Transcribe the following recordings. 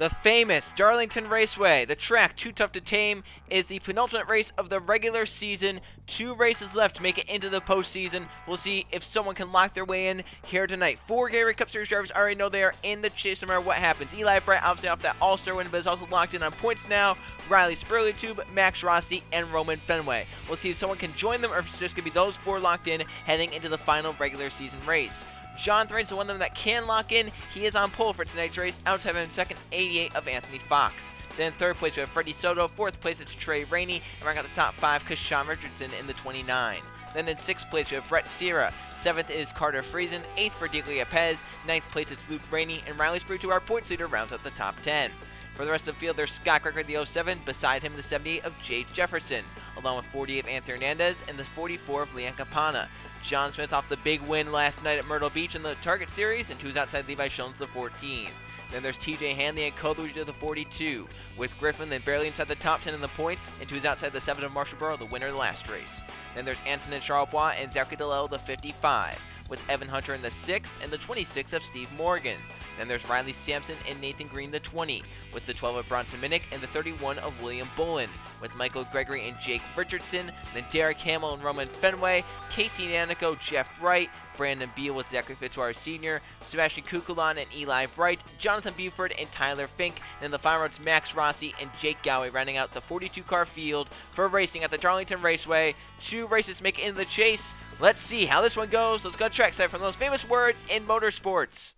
The famous Darlington Raceway, the track too tough to tame, is the penultimate race of the regular season. 2 races left to make it into the postseason. We'll see if someone can lock their way in here tonight. 4 Gatorade Cup Series drivers already know they are in the chase no matter what happens. Eli Bright obviously off that all-star win, but is also locked in on points now. Riley Spurley-Tube, Max Rossi, and Roman Fenway. We'll see if someone can join them or if it's just going to be those 4 locked in heading into the final regular season race. Jonathan Raines is one of them that can lock in. He is on pole for tonight's race, outside him in second, 88 of Anthony Fox. Then in third place we have Freddie Soto, fourth place it's Trey Rainey, and rounding out the top 5, Kashawn Richardson in the 29. Then in sixth place we have Brett Sierra, 7th is Carter Friesen, 8th for Diglia Pez, 9th place it's Luke Rainey, and Riley Sprue, to our points leader, rounds out the top 10. For the rest of the field, there's Scott Gregory, the 07, beside him the 78 of Jay Jefferson, along with 48 of Anthony Hernandez and the 44 of Leon Campana. John Smith off the big win last night at Myrtle Beach in the Target Series, and 2's outside Levi Schoen's the 14. Then there's TJ Hanley and Cole Luigi to the 42, with Griffin then barely inside the top 10 in the points, and 2's outside the 7 of Marshall Burrow, the winner of the last race. Then there's Anson and Charlebois and Zachary DeLello, the 55, with Evan Hunter in the 6 and the 26 of Steve Morgan. Then there's Riley Sampson and Nathan Green, the 20, with the 12 of Bronson Minnick and the 31 of William Bullen, with Michael Gregory and Jake Richardson, then Derek Hamill and Roman Fenway, Casey Nanico, Jeff Wright, Brandon Beal with Zachary Fitzwater Sr., Sebastian Kukulon and Eli Bright, Jonathan Buford and Tyler Fink, and the final road's Max Rossi and Jake Gowey rounding out the 42-car field for racing at the Darlington Raceway. 2 races to make it into the chase. Let's see how this one goes. Let's go to trackside for the most famous words in motorsports.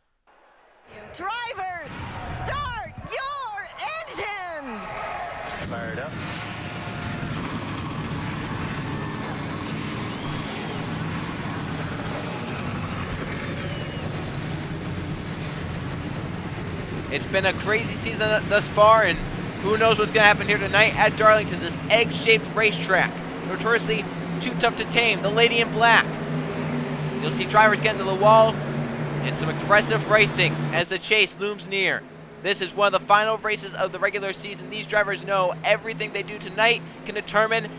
Drivers, start your engines! Fired up. It's been a crazy season thus far, and who knows what's going to happen here tonight at Darlington, this egg-shaped racetrack. Notoriously too tough to tame, the lady in black. You'll see drivers get into the wall, and some aggressive racing as the chase looms near. This is one of the final races of the regular season. These drivers know everything they do tonight can determine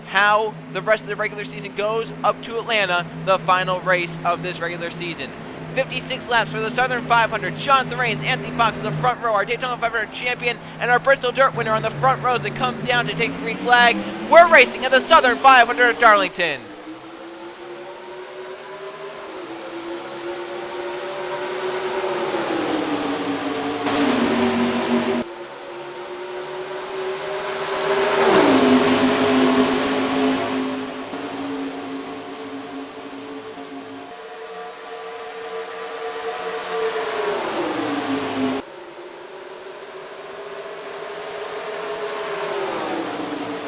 how the rest of the regular season goes up to Atlanta, the final race of this regular season. 56 laps for the Southern 500. Jonathan Raines, Anthony Fox in the front row, our Daytona 500 champion, and our Bristol Dirt winner on the front rows that come down to take the green flag. We're racing at the Southern 500 at Darlington.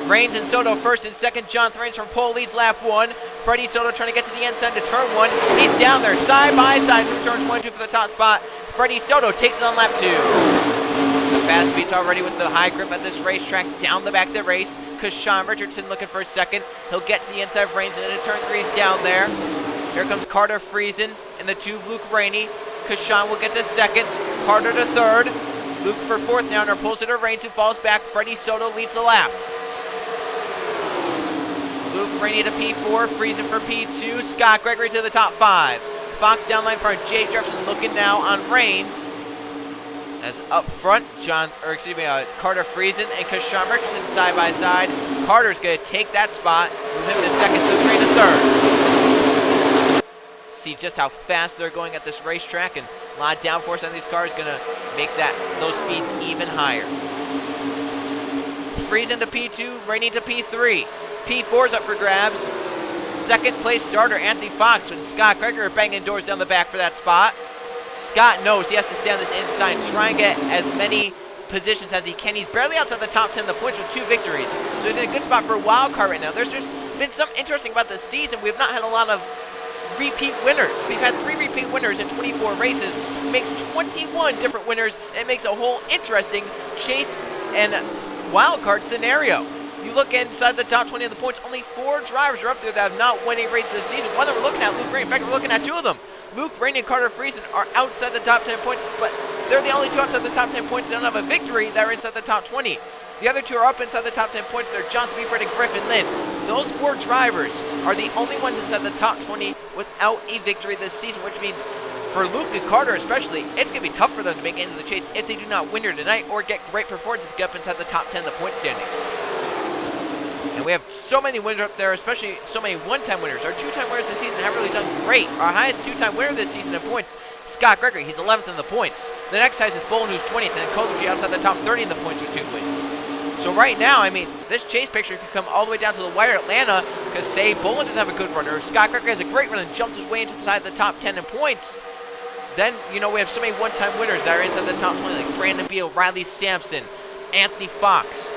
Raines and Soto first and second. Jonathan Raines from pole leads lap 1. Freddie Soto trying to get to the inside to turn 1. He's down there side by side through turns 1 and 2 for the top spot. Freddie Soto takes it on lap 2. The fast beats already with the high grip at this racetrack down the back of the race. Kashawn Richardson looking for a second. He'll get to the inside of Raines and into turn 3 is down there. Here comes Carter Friesen and the 2 Luke Rainey. Kashawn will get to second. Carter to third. Luke for fourth now, and our pole sitter Raines who falls back. Freddie Soto leads the lap. Luke Rainey to P4, Friesen for P2, Scott Gregory to the top 5. Fox down line for Jay Jefferson looking now on Raines. As up front, Carter Friesen and Kashawn Richardson side by side. Carter's going to take that spot, move him to second, Luke Rainey to third. See just how fast they're going at this racetrack, and a lot of downforce on these cars going to make those speeds even higher. Friesen to P2, Rainey to P3. P4's up for grabs. Second place starter Anthony Fox and Scott Gregory are banging doors down the back for that spot. Scott knows he has to stay on this inside and try and get as many positions as he can. He's barely outside the top 10 in the points with 2 victories. So he's in a good spot for a wild card right now. There's just been something interesting about this season. We've not had a lot of repeat winners. We've had 3 repeat winners in 24 races. It makes 21 different winners, and it makes a whole interesting chase and wild card scenario. You look inside the top 20 of the points, only 4 drivers are up there that have not won a race this season. One that we're looking at, Luke Rainey. In fact, we're looking at 2 of them. Luke Rainey and Carter Friesen are outside the top 10 points, but they're the only 2 outside the top 10 points that don't have a victory that are inside the top 20. The other 2 are up inside the top 10 points. They're Jonathan Buford and Griffin Lynn. Those 4 drivers are the only ones inside the top 20 without a victory this season, which means for Luke and Carter especially, it's going to be tough for them to make it into the chase if they do not win here tonight or get great performances to get up inside the top 10 of the point standings. And we have so many winners up there, especially so many one-time winners. Our two-time winners this season have really done great. Our highest two-time winner this season in points, Scott Gregory. He's 11th in the points. The next highest is Bolin, who's 20th, and then Kozuchi outside the top 30 in the points with 2 wins. So right now, I mean, this chase picture could come all the way down to the wire at Atlanta because, say, Bolin doesn't have a good runner, Scott Gregory has a great run and jumps his way into the side of the top 10 in points. Then, you know, we have so many one-time winners that are inside the top 20, like Brandon Beal, Riley Sampson, Anthony Fox.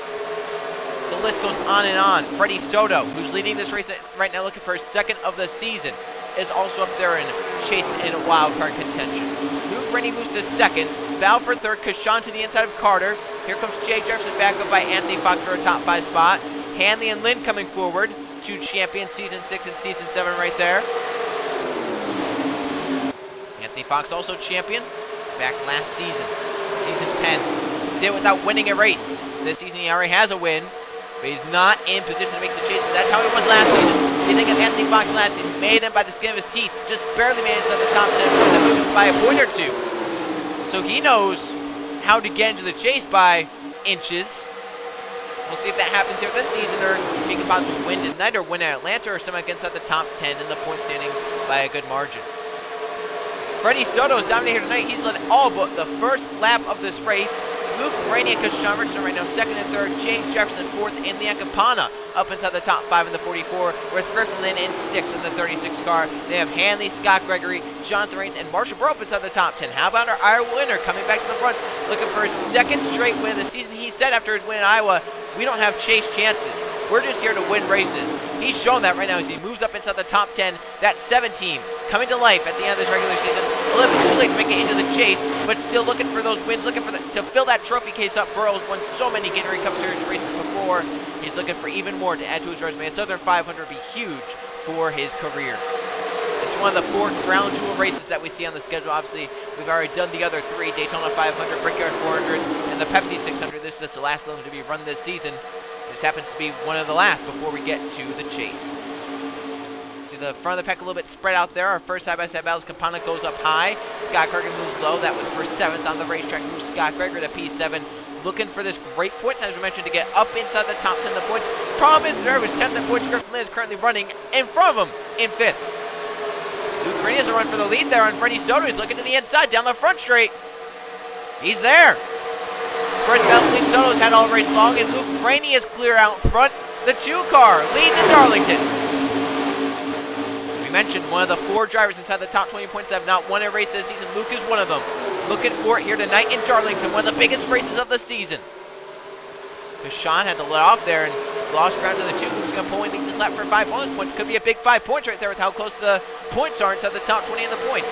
The list goes on and on. Freddie Soto, who's leading this race right now, looking for his 2nd of the season, is also up there in chase in wild card contention. Luke Rennie moves to 2nd. Val for 3rd. Kashan to the inside of Carter. Here comes Jay Jefferson back up by Anthony Fox for a top 5 spot. Hanley and Lynn coming forward. 2 champions, season 6 and season 7 right there. Anthony Fox also champion. Back last season, season 10. Did it without winning a race. This season he already has a win, but he's not in position to make the chase. But that's how he was last season. You think of Anthony Fox last season, made him by the skin of his teeth, just barely made it inside the top 10 points and moved by a point or 2. So he knows how to get into the chase by inches. We'll see if that happens here this season, or if he can possibly win tonight or win at Atlanta, or someone gets at the top 10 in the point standings by a good margin. Freddie Soto is dominating here tonight. He's led all but the first lap of this race. Luke Rainey and Kashan Richardson right now 2nd and 3rd. Jay Jefferson 4th in the Campana up inside the top 5 in the 44, with Griffin Lynn in 6th in the 36 car. They have Hanley, Scott Gregory, Jonathan Raines, and Marshall Burrow up inside the top 10. How about our Iowa winner coming back to the front, looking for his 2nd straight win of the season? He said after his win in Iowa, we don't have chase chances. We're just here to win races. He's shown that right now as he moves up inside the top 10. That 7 team coming to life at the end of this regular season. A little bit too late to make it into the chase, but still looking for those wins, looking for to fill that trophy case up. Burrow's won so many Gatorade Cup Series races before. He's looking for even more to add to his resume. A Southern 500 would be huge for his career. It's one of the 4 crown jewel races that we see on the schedule. Obviously, we've already done the other 3, Daytona 500, Brickyard 400, and the Pepsi 600. This is the last of them to be run this season. This happens to be one of the last before we get to the chase. See the front of the pack a little bit spread out there. Our first side-by-side battles, Campana goes up high. Scott Gregory moves low. That was for 7th on the racetrack. Moves Scott Gregory to P7. Looking for this great point, as we mentioned, to get up inside the top 10 of the points. Problem is, there was 10th in points. Griffin Lynn is currently running in front of him in 5th. Luke Rainey has a run for the lead there on Freddie Soto. He's looking to the inside, down the front straight. He's there. First battle lead Soto's had all race long, and Luke Rainey is clear out front. The 2 car leads in Darlington. We mentioned one of the 4 drivers inside the top 20 points that have not won a race this season. Luke is one of them. Looking for it here tonight in Darlington, one of the biggest races of the season. Kashan had to let off there and lost ground to the 2. Luke's going to pull anything this lap for 5 bonus points. Could be a big 5 points right there with how close the points are inside the top 20 in the points.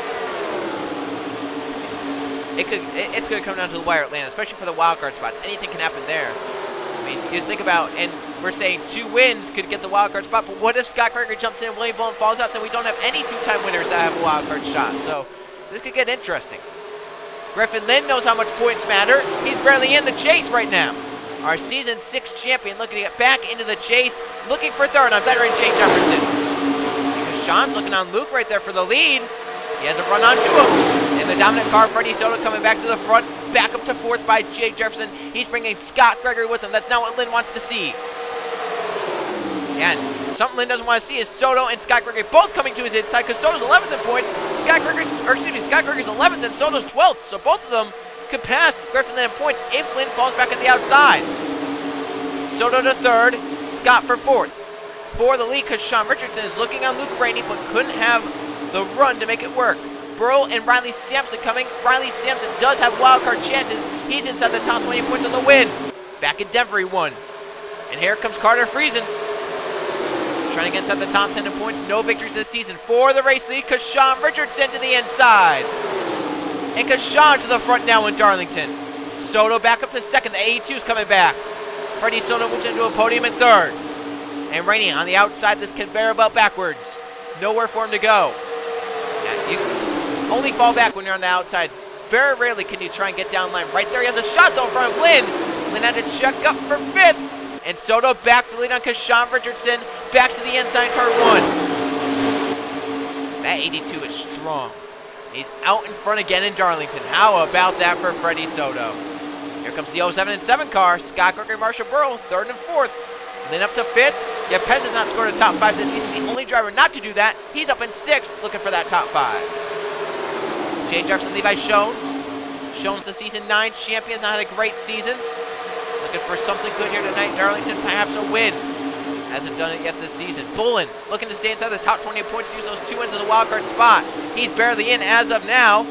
It's going to come down to the wire at Atlanta, especially for the wild card spots. Anything can happen there. I mean, you just think about, and we're saying 2 wins could get the wild card spot, but what if Scott Gregory jumps in and William Bolin falls out? Then we don't have any 2-time winners that have a wild card shot. So this could get interesting. Griffin Lynn knows how much points matter. He's barely in the chase right now. Our season 6 champion looking to get back into the chase, looking for 3rd on veteran Jay Jefferson. Sean's looking on Luke right there for the lead. He has a run on 2 of them. In the dominant car, Freddie Soto coming back to the front, back up to 4th by Jay Jefferson. He's bringing Scott Gregory with him. That's not what Lynn wants to see. And something Lynn doesn't want to see is Soto and Scott Gregory both coming to his inside, because Soto's 11th in points. Scott Gregory's 11th and Soto's 12th. So both of them could pass Griffin Lynn in points if Lynn falls back on the outside. Soto to 3rd, Scott for 4th. For the lead, Kashan Richardson is looking on Luke Rainey, but couldn't have the run to make it work. Burrow and Riley Sampson coming. Riley Sampson does have wildcard chances. He's inside the top 20 points on the win. Back in Denver, he won. And here comes Carter Friesen, trying to get inside the top 10 in points. No victories this season. For the race lead, Kashan Richardson to the inside. And Kashan to the front now in Darlington. Soto back up to 2nd. The 82's coming back. Freddie Soto moves into a podium in 3rd. And Rainey on the outside, this conveyor belt backwards. Nowhere for him to go. You only fall back when you're on the outside. Very rarely can you try and get down line. Right there, he has a shot though in front of Lynn. Lynn had to check up for 5th. And Soto back to the lead on Kashan Richardson. Back to the inside in turn 1. That 82 is strong. He's out in front again in Darlington. How about that for Freddie Soto? Here comes the 07 and 7 car. Scott Gregory, Marshall Burrow, 3rd and 4th. Then up to 5th. Yepez has not scored a top 5 this season. The only driver not to do that. He's up in 6th, looking for that top 5. Jay Jefferson, Levi Shones. Shones, the season 9 champion, has not had a great season. Looking for something good here tonight. Darlington, perhaps a win. Hasn't done it yet this season. Bullen looking to stay inside the top 20 points to use those 2 wins in the wild card spot. He's barely in as of now.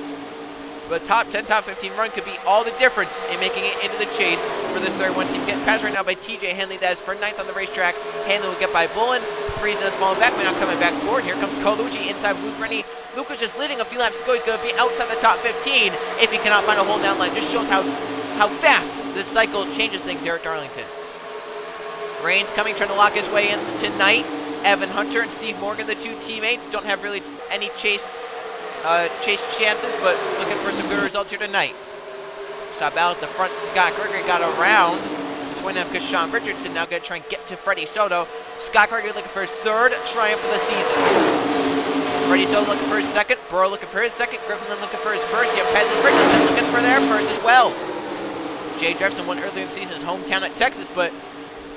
But top 10, top 15 run could be all the difference in making it into the chase for this 31 team. Getting passed right now by TJ Hanley. That is for 9th on the racetrack. Hanley will get by Bullen. Friesen has fallen back, but now coming back forward. Here comes Colucci inside Luke Rennie. Luke was just leading a few laps ago. He's going to be outside the top 15 if he cannot find a hold down line. Just shows how fast this cycle changes things here at Darlington. Rains coming, trying to lock his way in tonight. Evan Hunter and Steve Morgan, the 2 teammates, don't have really any chase chances, but looking for some good results here tonight. Saw battle at the front. Scott Gregory got around. Just went after Sean Richardson. Now going to try and get to Freddie Soto. Scott Gregory looking for his 3rd triumph of the season. Freddie Soto looking for his 2nd. Burrow looking for his 2nd. Griffin looking for his 1st. Yepez and Richardson looking for their 1st as well. Jay Jefferson won earlier in the season in his hometown at Texas, but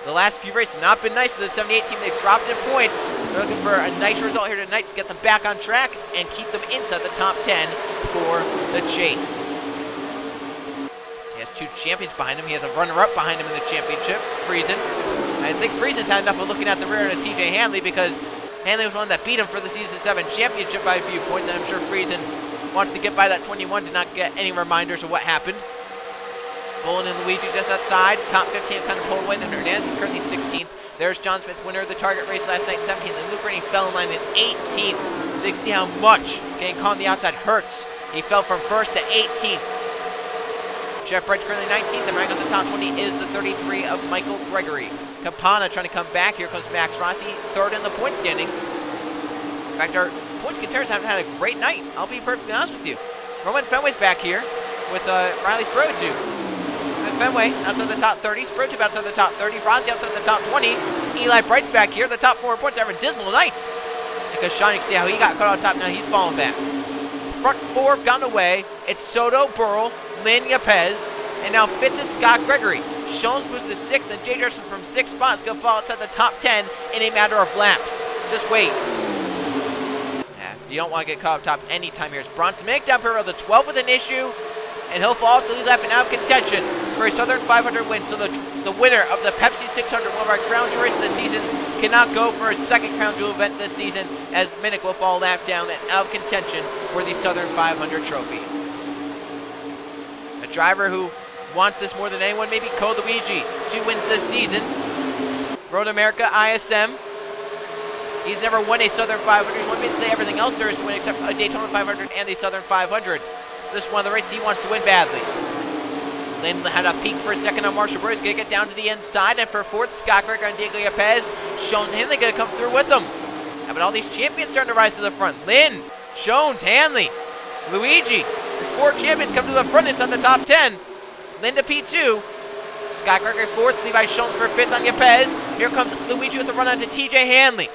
the last few races have not been nice to the 78 team. They've dropped in points. They're looking for a nice result here tonight to get them back on track and keep them inside the top 10 for the chase. He has 2 champions behind him. He has a runner-up behind him in the championship, Friesen. I think Friesen's had enough of looking at the rear end of TJ Hanley because Hanley was one that beat him for the season 7 championship by a few points, and I'm sure Friesen wants to get by that 21 to not get any reminders of what happened. Bullen and Luigi just outside. Top 15 kind of pulled away. Then Hernandez is currently 16th. There's John Smith, winner of the target race last night, 17th. And Luke Rennie fell in line in 18th. So you can see how much getting caught on the outside hurts. He fell from 1st to 18th. Jeff Brett's currently 19th. And right on the top 20 is the 33 of Michael Gregory. Campana trying to come back. Here comes Max Rossi, 3rd in the point standings. In fact, our points contenders haven't had a great night. I'll be perfectly honest with you. Roman Fenway's back here with Riley Sprotube. Fenway outside the top 30, Sprotube outside the top 30, Rossi outside the top 20, Eli Bright's back here. The top 4 points are having dismal nights. Because Sean, you can see how he got caught on top, now he's falling back. Front 4 have gotten away. It's Soto, Burrow, Lynn, Yepez, and now 5th is Scott Gregory. Shones was the 6th, and Jay Jefferson from 6 spots going to fall outside the top 10 in a matter of laps. Just wait. Yeah, you don't want to get caught up top anytime here. It's Bronson Mick down Perot, the 12th with an issue. And he'll fall off the lead lap and out of contention for a Southern 500 win. So the winner of the Pepsi 600, one of our crown jewel races this season, cannot go for a 2nd crown jewel event this season, as Minnick will fall lap down and out of contention for the Southern 500 trophy. A driver who wants this more than anyone, maybe Cole Luigi. 2 wins this season. Road America, ISM. He's never won a Southern 500. He's won basically everything else there is to win except a Daytona 500 and the Southern 500. This is one of the races he wants to win badly. Lynn had a peek for a 2nd on Marshall Burrow. He's going to get down to the inside. And for 4th, Scott Gregory and Diego Yepez. Shown to him, they're going to come through with them. How about all these champions starting to rise to the front? Lynn, Shones, Hanley, Luigi. There's 4 champions come to the front inside the top 10. Lynn to P2. Scott Gregory 4th. Levi Shones for 5th on Yepez. Here comes Luigi with a run on to TJ Hanley.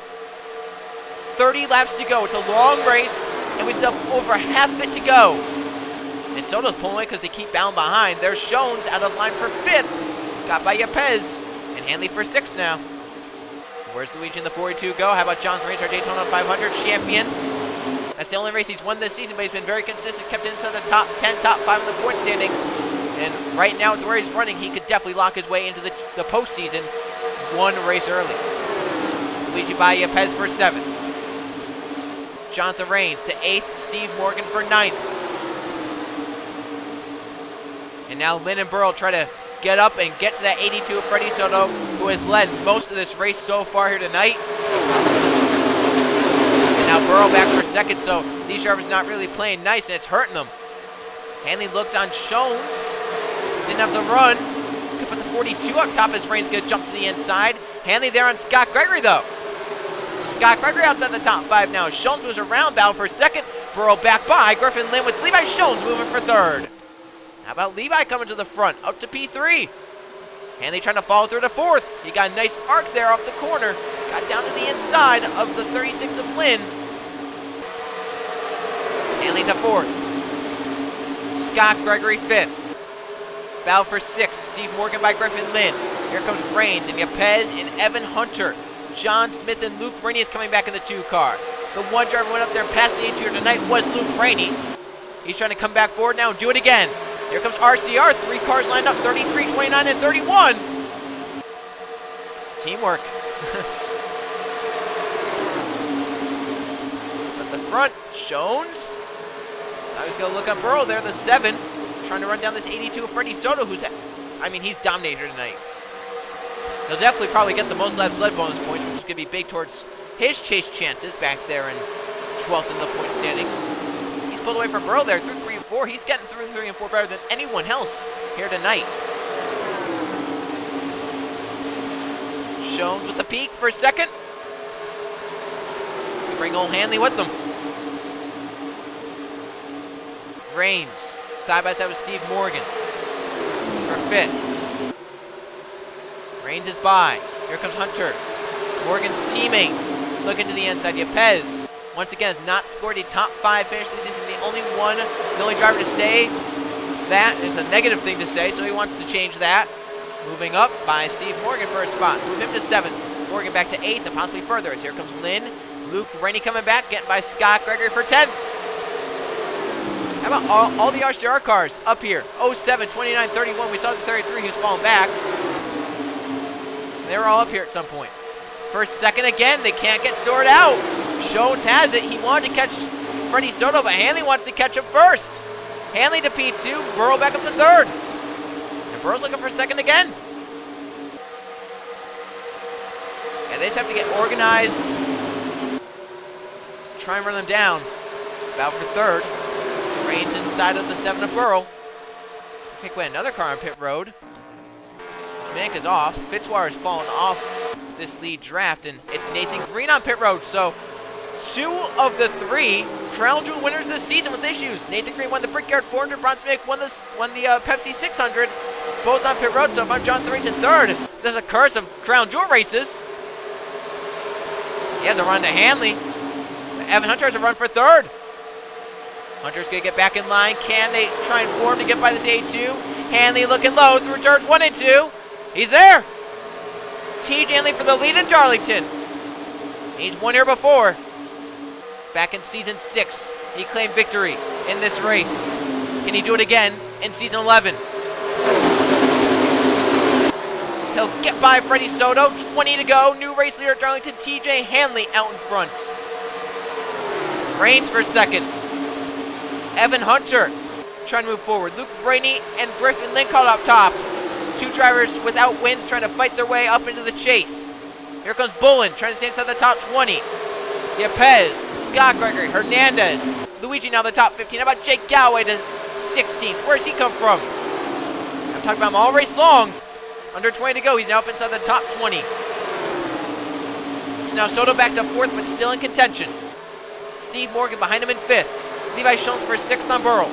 30 laps to go. It's a long race, and we still have over half of it to go. And Soto's pulling away because they keep bound behind. There's Shones out of line for 5th. Got by Yepez. And Hanley for 6th now. Where's Luigi in the 42 go? How about John's race, our Daytona 500 champion? That's the only race he's won this season, but he's been very consistent, kept inside the top 10, top 5 in the point standings. And right now, with where he's running, he could definitely lock his way into the postseason 1 race early. Luigi by Yepez for 7th. Jonathan Rains to 8th. Steve Morgan for 9th. And now Lynn and Burrow try to get up and get to that 82 of Freddie Soto, who has led most of this race so far here tonight. And now Burrow back for 2nd, so these drivers not really playing nice, and it's hurting them. Hanley looked on Shones. Didn't have the run. Could put the 42 up top as Rain's going to jump to the inside. Hanley there on Scott Gregory, though. So Scott Gregory outside the top 5 now. Shones moves around, battle for 2nd. Burrow back by. Griffin Lynn with Levi Shones moving for 3rd. How about Levi coming to the front, up to P3. Hanley trying to follow through to 4th. He got a nice arc there off the corner. Got down to the inside of the 36 of Lynn. Hanley to 4th. Scott Gregory 5th. Battle for 6th. Steve Morgan by Griffin Lynn. Here comes Rains and Yepez and Evan Hunter. John Smith and Luke Rainey is coming back in the 2 car. The one driver went up there past the 8 tonight was Luke Rainey. He's trying to come back forward now and do it again. Here comes RCR. 3 cars lined up, 33, 29, and 31. Teamwork. At the front, Jones. Now he's going to look on Burrow there, the 7. Trying to run down this 82 of Freddie Soto, he's dominated tonight. He'll definitely probably get the most laps led bonus points, which is going to be big towards his chase chances back there in 12th in the point standings. He's pulled away from Burrow there through 3 and 4. He's getting through 3 and 4 better than anyone else here tonight. Jones with the peak for a second. We bring old Hanley with them. Rains, side by side with Steve Morgan for 5th. Rains is by. Here comes Hunter. Morgan's teammate looking to the inside. Yepez, once again, has not scored a top 5 finish this season. The only driver to say that. It's a negative thing to say, so he wants to change that. Moving up by Steve Morgan for a spot. Move him to 7th. Morgan back to 8th and possibly further. As here comes Lynn. Luke Rainey coming back, getting by Scott Gregory for 10th. How about all the RCR cars up here? 07, 29, 31. We saw the 33 who's falling back. They were all up here at some point. First, second again. They can't get sorted out. Jones has it. He wanted to catch Freddie Soto, but Hanley wants to catch him first. Hanley to P2. Burrow back up to 3rd. And Burrow's looking for 2nd again. And they just have to get organized. Try and run them down. About for 3rd. Rains inside of the 7 of Burrow. Take away another car on pit road. Manka's off. Fitzwater's fallen off this lead draft, and it's Nathan Green on pit road. So 2 of the 3 Crown Jewel winners this season with issues. Nathan Green won the Brickyard 400. Bronze Mick won the Pepsi 600. Both on pit road. So if I'm John Thorrington 3rd, there's a curse of Crown Jewel races. He has a run to Hanley. Evan Hunter has a run for 3rd. Hunter's going to get back in line. Can they try and form to get by this A2? Hanley looking low through turns 1 and 2. He's there. T. Hanley for the lead in Darlington. He's won here before. Back in season 6, he claimed victory in this race. Can he do it again in season 11? He'll get by Freddie Soto. 20 to go. New race leader at Darlington. TJ Hanley out in front. Rains for 2nd. Evan Hunter trying to move forward. Luke Rainey and Griffin Lynn caught up top. 2 drivers without wins trying to fight their way up into the chase. Here comes Bullen trying to stay inside the top 20. Yepez, Scott Gregory, Hernandez, Luigi now the top 15. How about Jake Galloway to 16th? Where's he come from? I'm talking about him all race long. Under 20 to go. He's now up inside the top 20. So now Soto back to 4th, but still in contention. Steve Morgan behind him in 5th. Levi Schultz for 6th on Burrow.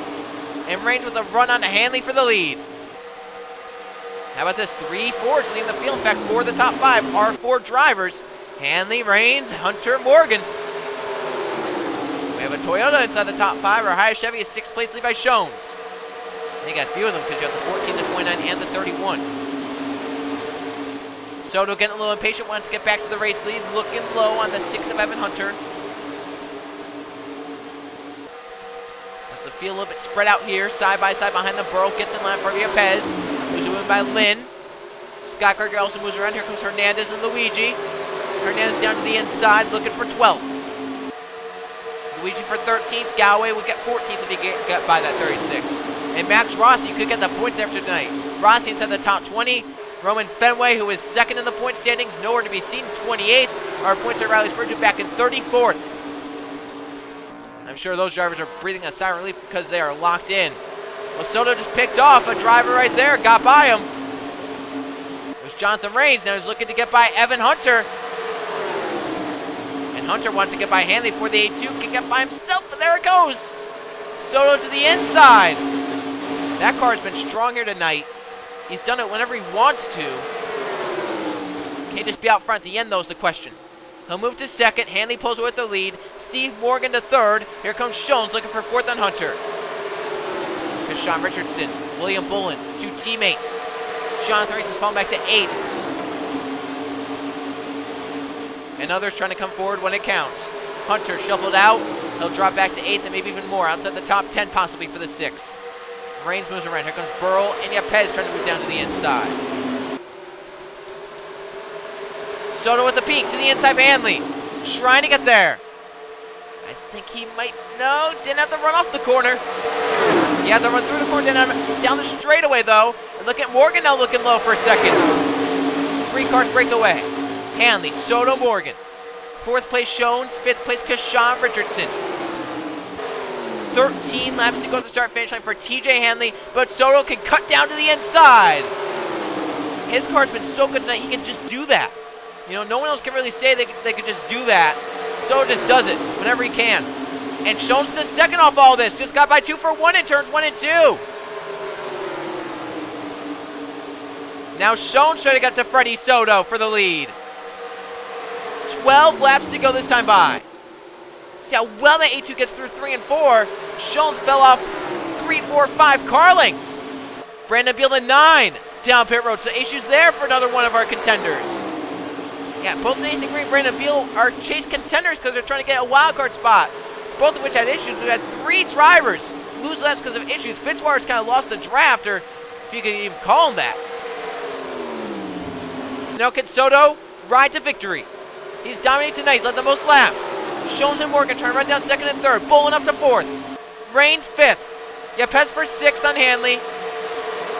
And Rains with a run on to Hanley for the lead. How about this? 3 Fords leading the field. In fact, 4 of the top 5 are 4 drivers. Hanley, Rains, Hunter, Morgan. We have a Toyota inside the top 5. Our highest Chevy is 6th place Levi Jones. They got a few of them because you have the 14, the 29, and the 31. Soto getting a little impatient, wants to get back to the race lead. Looking low on the 6th of Evan Hunter. The field a little bit spread out here, side by side behind the Burrow. Gets in line for Yepez. Who's win by Lynn. Scott Gregory also moves around. Here comes Hernandez and Luigi. Hernandez down to the inside, looking for 12th. Luigi for 13th. Galloway would get 14th if he get by that 36. And Max Rossi could get the points after tonight. Rossi inside the top 20. Roman Fenway, who is 2nd in the point standings, nowhere to be seen, 28th. Our points at Riley Spurgeon back in 34th. I'm sure those drivers are breathing a sigh of relief because they are locked in. Well, Soto just picked off a driver right there, got by him. It was Jonathan Rains. Now he's looking to get by Evan Hunter. And Hunter wants to get by Hanley before the A2 can get by himself, but there it goes. Soto to the inside. That car has been strong here tonight. He's done it whenever he wants to. Can't just be out front at the end, though, is the question. He'll move to second. Hanley pulls with the lead. Steve Morgan to third. Here comes Shones looking for fourth on Hunter. Here's Sean Richardson. William Bullen, two teammates. Jonathan Reese is falling back to eighth. And others trying to come forward when it counts. Hunter shuffled out. He'll drop back to eighth and maybe even more. Outside the top 10 possibly for the sixth. Reigns moves around. Here comes Burl and Yepez trying to move down to the inside. Soto with a peek to the inside of Hanley. Trying to get there. I think he might, no, didn't have to run off the corner. He had to run through the corner, didn't have down the straightaway though. And look at Morgan now looking low for a second. 3 cars break away. Hanley, Soto, Morgan. 4th place Shones, 5th place Kashawn Richardson. 13 laps to go to the start finish line for TJ Hanley, but Soto can cut down to the inside. His car's been so good tonight, he can just do that. You know, no one else can really say they could just do that. Soto just does it whenever he can. And Shones to second off all this. Just got by 2 for 1 in turns 1 and 2. Now Shones trying to get to Freddie Soto for the lead. 12 laps to go this time by. See how well that A2 gets through 3 and 4. Shones fell off 3, 4, 5 car lengths. Brandon Beal in 9 down pit road. So issues there for another one of our contenders. Yeah, both Nathan Green and Brandon Beal are chase contenders because they're trying to get a wild card spot. Both of which had issues. We had 3 drivers lose laps because of issues. Fitzwater's kind of lost the draft, or if you could even call him that. So now can Soto ride to victory. He's dominating tonight. He's led the most laps. Shones and Morgan trying to run down 2nd and 3rd. Bullen up to 4th. Reigns 5th. Yepez for 6th on Hanley.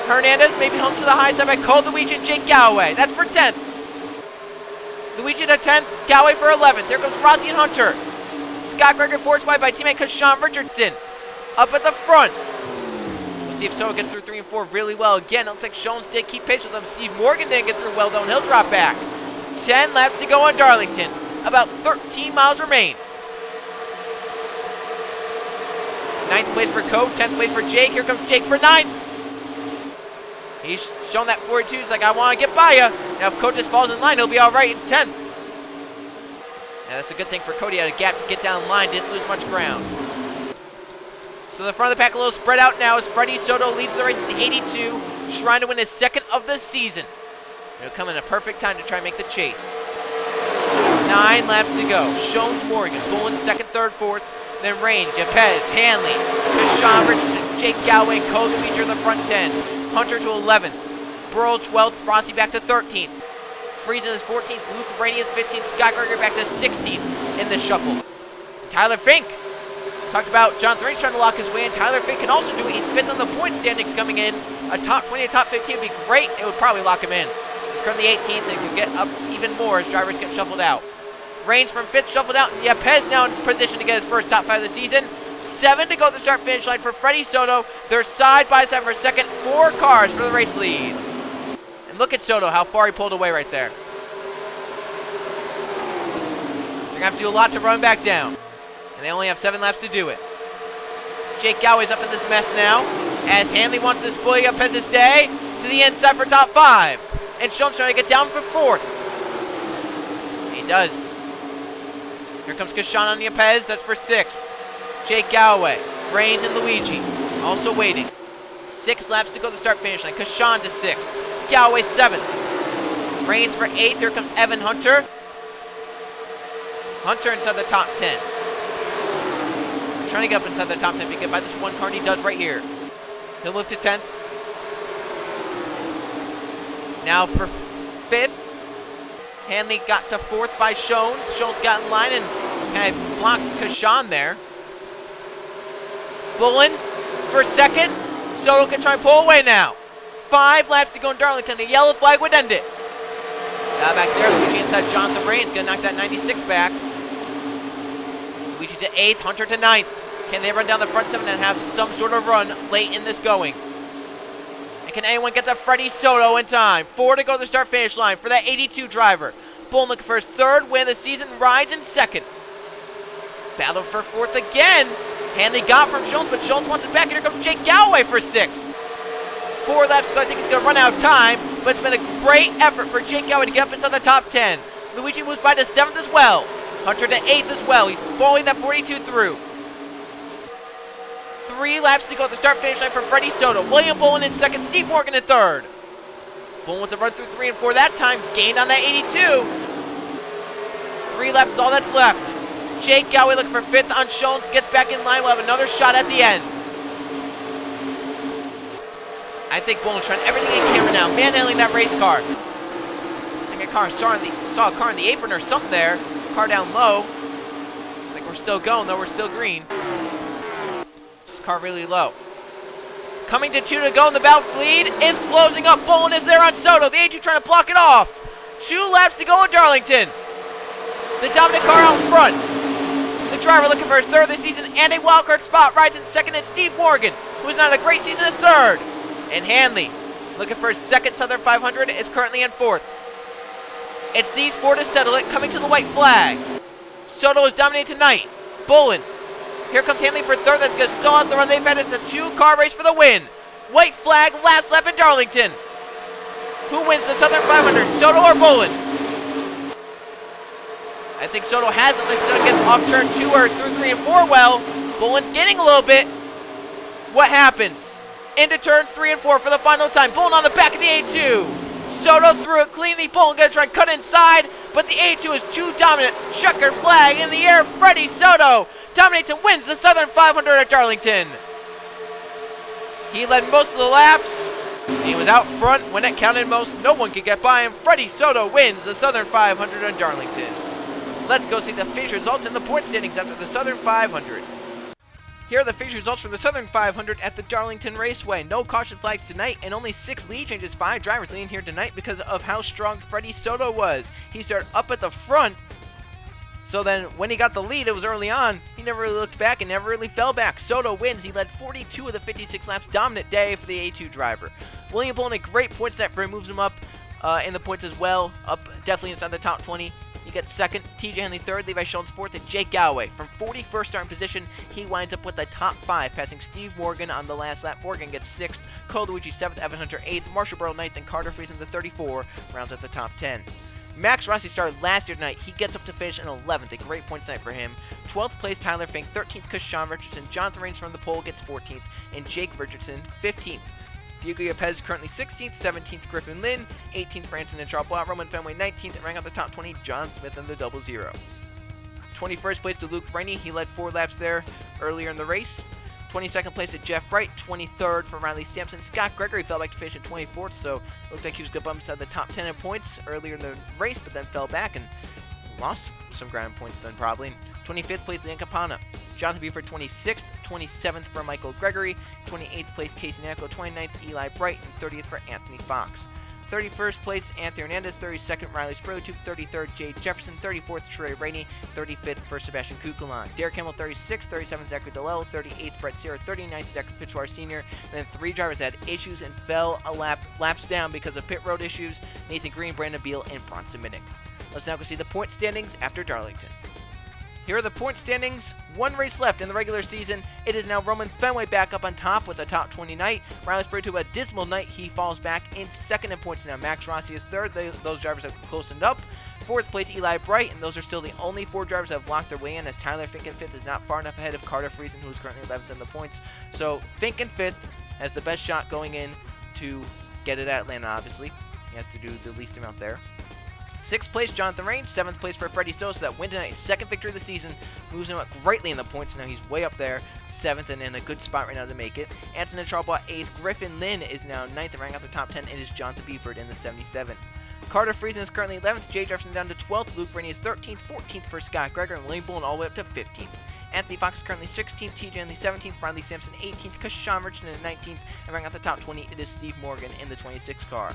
Hernandez maybe home to the high side by Cole Luigi and Jake Galloway. That's for 10th. Luigi to 10th. Galloway for 11th. There goes Rossi and Hunter. Scott Greger forced by teammate Kashawn Richardson. Up at the front. We'll see if Soto gets through 3 and 4 really well. Again, it looks like Shones did keep pace with him. Steve Morgan didn't get through well though, and he'll drop back. 10 laps to go on Darlington. About 13 miles remain. 9th place for Coe, 10th place for Jake. Here comes Jake for 9th. He's shown that 42. He's like, I want to get by you. Now if Coe just falls in line, he'll be all right in 10th. Now that's a good thing for Cody. He had a gap to get down the line. Didn't lose much ground. So the front of the pack a little spread out now as Freddie Soto leads the race at the 82. Trying to win his 2nd of the season. It'll come in a perfect time to try and make the chase. 9 laps to go. Shones, Morgan, Bullen 2nd, 3rd, 4th. Then Reigns, Yepez, Hanley, Kashawn Richardson, Jake Galloway, Cole Luigi in the front 10. Hunter to 11th. Burl 12th. Rossi back to 13th. Friesen is 14th. Luke Rainey is 15th. Scott Greger back to 16th in the shuffle. Tyler Fink. Talked about John Thrain trying to lock his way in. Tyler Fink can also do it. He's 5th on the point standings coming in. A top 20, a top 15 would be great. It would probably lock him in. He's currently 18th and can get up even more as drivers get shuffled out. Reigns from 5th shuffled out. Yepez now in position to get his first top 5 of the season. 7 to go at the start finish line for Freddie Soto. They're side by side for a second. 4 cars for the race lead. And look at Soto, how far he pulled away right there. They're going to have to do a lot to run back down. And they only have 7 laps to do it. Jake Galloway's up in this mess now, as Hanley wants to spoil Yepez's day to the inside for top 5. And Shones trying to get down for 4th. He does. Here comes Kashawn on Yepez, that's for 6th. Jake Galloway, Reigns and Luigi, also waiting. 6 laps to go to the start finish line. Kashawn to 6th. Galloway 7th. Reigns for 8th. Here comes Evan Hunter. Hunter inside the top 10. Trying to get up inside the top 10 if he can get by this one car, and he does right here. He'll move to 10th. Now for 5th. Hanley got to 4th by Shones. Shones got in line and kind of blocked Kashawn there. Bullen for 2nd. Soto can try and pull away now. 5 laps to go in Darlington. The yellow flag would end it. Now back there, Luigi inside Jonathan Reigns. Gonna knock that 96 back. Luigi to 8th, Hunter to 9th. Can they run down the front 7 and have some sort of run late in this going? And can anyone get to Freddie Soto in time? 4 to go to the start finish line for that 82 driver. Bullen looking for his 3rd win of the season, rides in 2nd. Battle for 4th again. Hanley got from Shones, but Shones wants it back. And here comes Jake Galloway for 6th. 4 laps to go. I think he's going to run out of time, but it's been a great effort for Jake Galloway to get up inside the top 10. Luigi moves by to 7th as well. Hunter to 8th as well. He's following that 42 through. 3 laps to go at the start-finish line for Freddie Soto. William Bolin in 2nd, Steve Morgan in 3rd. Bolin with a run through 3 and 4 that time. Gained on that 82. 3 laps is all that's left. Jake Galway looking for 5th on Shones. Gets back in line. We'll have another shot at the end. I think Bolin's trying everything he can right now. Manhandling that race car. I think a car saw a car in the apron or something there. Car down low. Looks like we're still going though. We're still green. This car really low. Coming to 2 to go, and the battle lead is closing up. Bolin is there on Soto. The A2 trying to block it off. 2 laps to go in Darlington. The dominant car out front. The driver looking for his 3rd this season and a wildcard spot. Rides in 2nd, and Steve Morgan, who's not a great season, is 3rd. And Hanley, looking for his 2nd Southern 500, is currently in 4th. It's these 4 to settle it, coming to the white flag. Soto is dominating tonight. Bolin. Here comes Hanley for 3rd. That's going to stall out the run they've had. It's a 2-car race for the win. White flag, last lap in Darlington. Who wins the Southern 500, Soto or Bolin? I think Soto has it. He's going to get off turn 2 or through 3 and 4 well. Bolin's getting a little bit. What happens? Into turns 3 and 4 for the final time. Bolin on the back of the A2. Soto threw it cleanly. Bolin going to try and cut inside, but the A2 is too dominant. Checker flag in the air. Freddie Soto dominates and wins the Southern 500 at Darlington. He led most of the laps. He was out front when it counted most. No one could get by him. Freddie Soto wins the Southern 500 at Darlington. Let's go see the finish results and the point standings after the Southern 500. Here are the finish results for the Southern 500 at the Darlington Raceway. No caution flags tonight and only 6 lead changes. 5 drivers leading here tonight because of how strong Freddie Soto was. He started up at the front, so then when he got the lead, it was early on. He never really looked back and never really fell back. Soto wins. He led 42 of the 56 laps. Dominant day for the A2 driver. William Bolin, a great points net for him, moves him up in the points as well. Up definitely inside the top 20. He gets 2nd, TJ Henley 3rd, Levi Shones 4th, and Jake Galway. From 41st starting position, he winds up with the top 5, passing Steve Morgan on the last lap. Morgan gets 6th, Cole Luigi 7th, Evan Hunter 8th, Marshall Burrow 9th, and Carter Friesen the 34 rounds out the top 10. Max Rossi started last year tonight. He gets up to finish in 11th, a great points night for him. 12th place Tyler Fink, 13th Sean Richardson, Jonathan Raines from the pole gets 14th, and Jake Richardson 15th. Diego Yepes currently 16th, 17th Griffin Lynn, 18th Franson and Charles Roman Fenway 19th, and ranking out the top 20, John Smith in the 00. 21st place to Luke Rainey, he led 4 laps there earlier in the race. 22nd place to Jeff Bright, 23rd for Riley Sampson. Scott Gregory fell back to finish in 24th, so it looked like he was going to bump inside the top 10 in points earlier in the race, but then fell back and lost some ground points then probably. 25th place Leon Campana. Jonathan Buford 26th, 27th for Michael Gregory, 28th place Casey Nacco, 29th Eli Bright, and 30th for Anthony Fox. 31st place Anthony Hernandez, 32nd Riley Sprotuk, 33rd Jade Jefferson, 34th Trey Rainey, 35th for Sebastian Kukulon. Derek Campbell 36th, 37th Zachary Delell, 38th Brett Sierra, 39th Zachary Fitzwater Sr. And then 3 drivers had issues and fell laps down because of pit road issues. Nathan Green, Brandon Beal, and Bronson Minnick. Let's now go see the point standings after Darlington. Here are the point standings. 1 race left in the regular season. It is now Roman Fenway back up on top with a top 20 night. Riley Sprotuk, a dismal night. He falls back in 2nd in points now. Max Rossi is 3rd. Those drivers have closened up. 4th place Eli Bright, and those are still the only 4 drivers that have locked their way in, as Tyler Fink in 5th is not far enough ahead of Carter Friesen, who is currently 11th in the points. So Fink in 5th has the best shot going in to get it at Atlanta, obviously. He has to do the least amount there. 6th place, Jonathan Raines. 7th place for Freddie Soto. So that win tonight, 2nd victory of the season, moves him up greatly in the points. Now he's way up there, 7th, and in a good spot right now to make it. Anson and Charles 8th. Griffin Lynn is now 9th and ranking out the top 10. It is Jonathan Buford in the 77. Carter Friesen is currently 11th. Jay Jefferson down to 12th. Luke Rainey is 13th. 14th for Scott Greger, and William Bolin all the way up to 15th. Anthony Fox is currently 16th. TJ Henley 17th. Riley Sampson 18th. Kashawn Richardson in 19th. And ranking out the top 20, it is Steve Morgan in the 26th car.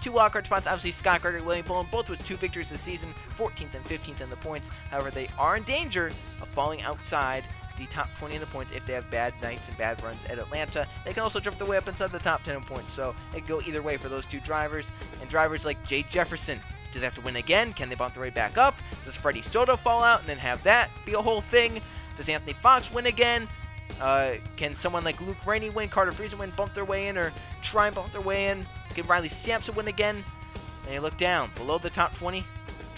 2 wildcard spots, obviously Scott Gregory, William Bolin, both with 2 victories this season, 14th and 15th in the points. However, they are in danger of falling outside the top 20 in the points if they have bad nights and bad runs at Atlanta. They can also jump their way up inside the top 10 in points, so it can go either way for those 2 drivers. And drivers like Jay Jefferson, do they have to win again? Can they bump their way back up? Does Freddie Soto fall out and then have that be a whole thing? Does Anthony Fox win again? Can someone like Luke Rainey win, Carter Friesen win, bump their way in, or try and bump their way in? Can Riley Sampson win again? And you look down, below the top 20,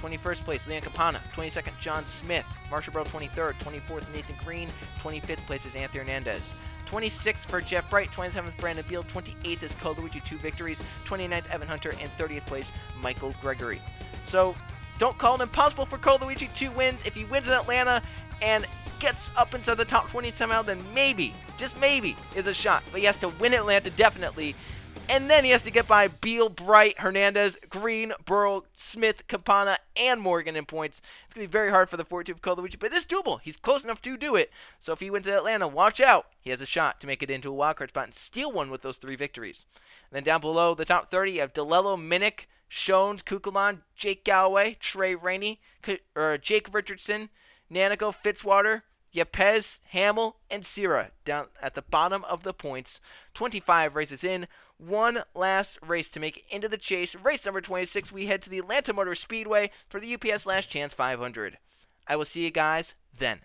21st place, Leon Capana. 22nd, John Smith. Marshall Burrow, 23rd. 24th, Nathan Green. 25th place is Anthony Hernandez. 26th for Jeff Bright, 27th Brandon Beal, 28th is Cole Luigi, 2 victories, 29th Evan Hunter, and 30th place Michael Gregory. So don't call it impossible for Cole Luigi 2 wins. If he wins in Atlanta and gets up inside the top 20 somehow, then maybe, just maybe, is a shot. But he has to win Atlanta definitely. And then he has to get by Beal, Bright, Hernandez, Green, Burrow, Smith, Capana, and Morgan in points. It's going to be very hard for the 42 of Cole Luigi, but it is doable. He's close enough to do it. So if he wins at Atlanta, watch out. He has a shot to make it into a wildcard spot and steal one with those 3 victories. And then down below, the top 30, you have DeLello, Minnick, Shones, Kukulan, Jake Galloway, Trey Rainey, Jake Richardson, Nanico, Fitzwater, Yepez, Hamill, and Sierra down at the bottom of the points. 25 races in. One last race to make it into the chase. Race number 26, we head to the Atlanta Motor Speedway for the UPS Last Chance 500. I will see you guys then.